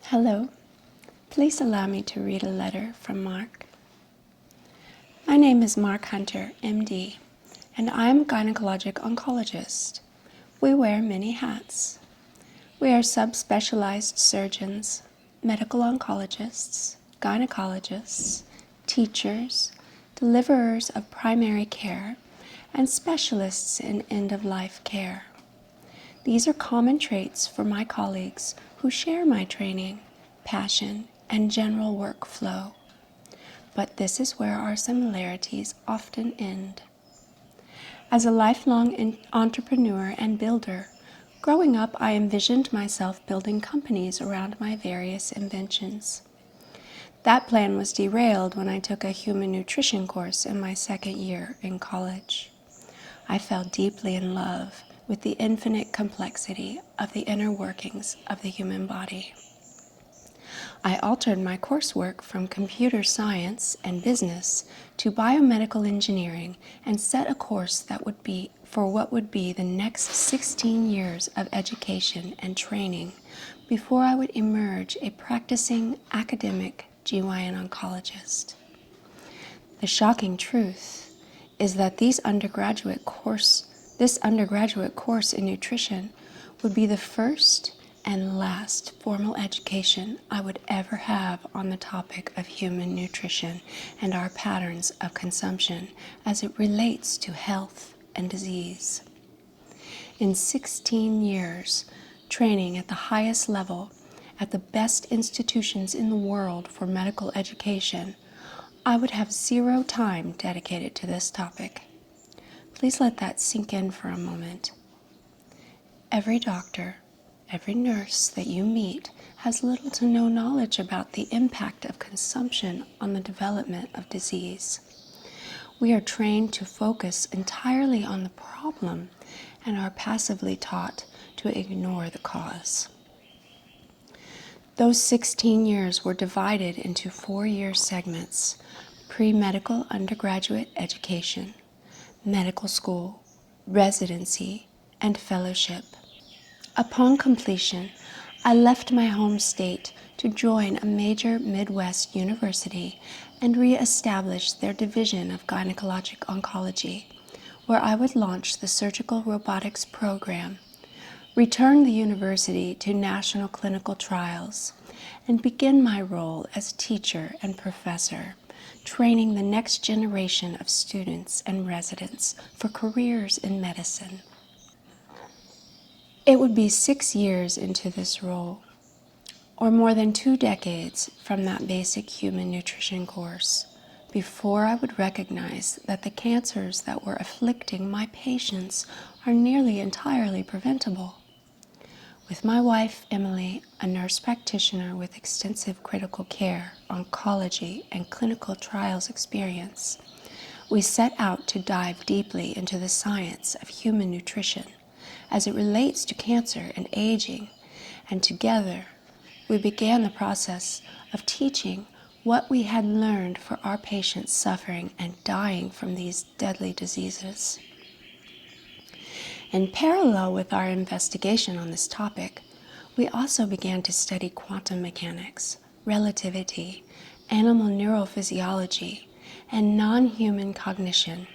Hello. Please allow me to read a letter from Mark. My name is Mark Hunter, MD, and I am a gynecologic oncologist. We wear many hats. We are subspecialized surgeons, medical oncologists, gynecologists, teachers, deliverers of primary care, and specialists in end-of-life care. These are common traits for my colleagues who share my training, passion, and general workflow. But this is where our similarities often end. As a lifelong entrepreneur and builder, growing up I envisioned myself building companies around my various inventions. That plan was derailed when I took a human nutrition course in my second year in college. I fell deeply in love with the infinite complexity of the inner workings of the human body. I altered my coursework from computer science and business to biomedical engineering and set a course that would be for what would be the next 16 years of education and training before I would emerge a practicing academic GYN oncologist. The shocking truth is that this undergraduate course in nutrition would be the first and last formal education I would ever have on the topic of human nutrition and our patterns of consumption as it relates to health and disease. In 16 years, training at the highest level at the best institutions in the world for medical education, I would have zero time dedicated to this topic. Please let that sink in for a moment. Every doctor, every nurse that you meet has little to no knowledge about the impact of consumption on the development of disease. We are trained to focus entirely on the problem and are passively taught to ignore the cause. Those 16 years were divided into 4-year segments: pre-medical undergraduate education, medical school, residency, and fellowship. Upon completion, I left my home state to join a major Midwest university and re-establish their division of gynecologic oncology, where I would launch the surgical robotics program, return the university to national clinical trials, and begin my role as teacher and professor, training the next generation of students and residents for careers in medicine. It would be 6 years into this role, or more than 2 decades from that basic human nutrition course, before I would recognize that the cancers that were afflicting my patients are nearly entirely preventable. With my wife, Emily, a nurse practitioner with extensive critical care, oncology, and clinical trials experience, we set out to dive deeply into the science of human nutrition as it relates to cancer and aging, and together we began the process of teaching what we had learned for our patients suffering and dying from these deadly diseases. In parallel with our investigation on this topic, we also began to study quantum mechanics, relativity, animal neurophysiology, and non-human cognition.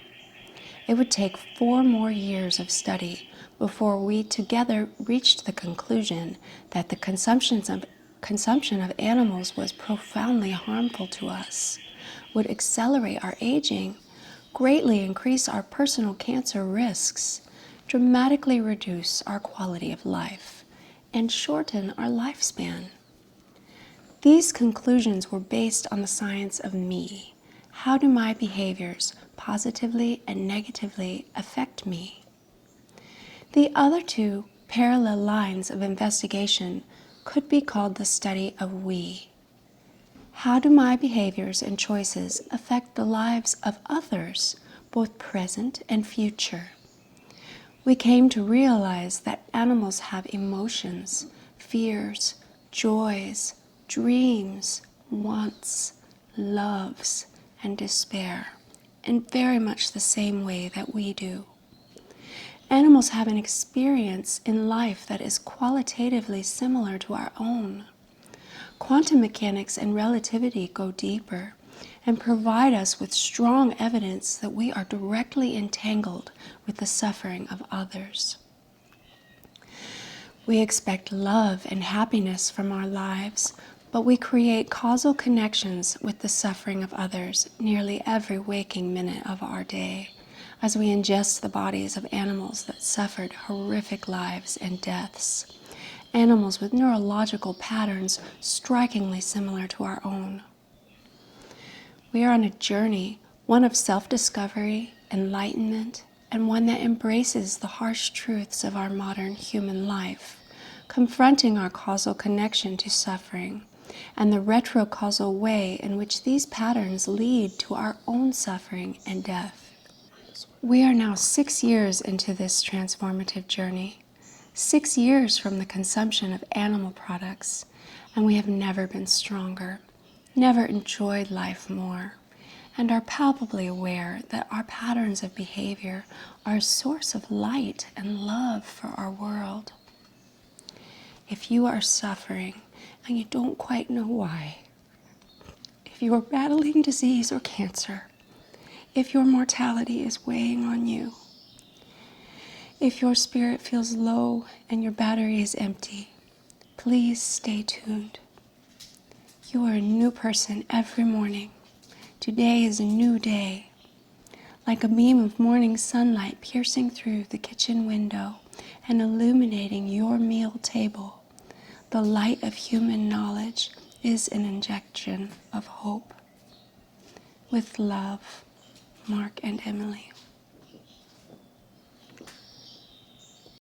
It would take 4 more years of study before we together reached the conclusion that the consumption of animals was profoundly harmful to us, would accelerate our aging, greatly increase our personal cancer risks, dramatically reduce our quality of life, and shorten our lifespan. These conclusions were based on the science of me. How do my behaviors positively and negatively affect me? The other 2 parallel lines of investigation could be called the study of we. How do my behaviors and choices affect the lives of others, both present and future? We came to realize that animals have emotions, fears, joys, dreams, wants, loves, and despair in very much the same way that we do. Animals have an experience in life that is qualitatively similar to our own. Quantum mechanics and relativity go deeper and provide us with strong evidence that we are directly entangled with the suffering of others. We expect love and happiness from our lives, but we create causal connections with the suffering of others nearly every waking minute of our day, as we ingest the bodies of animals that suffered horrific lives and deaths, animals with neurological patterns strikingly similar to our own. We are on a journey, one of self-discovery, enlightenment, and one that embraces the harsh truths of our modern human life, confronting our causal connection to suffering and the retrocausal way in which these patterns lead to our own suffering and death. We are now 6 years into this transformative journey, 6 years from the consumption of animal products, and we have never been stronger, never enjoyed life more, and are palpably aware that our patterns of behavior are a source of light and love for our world. If you are suffering and you don't quite know why, if you are battling disease or cancer, if your mortality is weighing on you, if your spirit feels low and your battery is empty, please stay tuned. You are a new person every morning. Today is a new day. Like a beam of morning sunlight piercing through the kitchen window and illuminating your meal table, the light of human knowledge is an injection of hope. With love, Mark and Emily.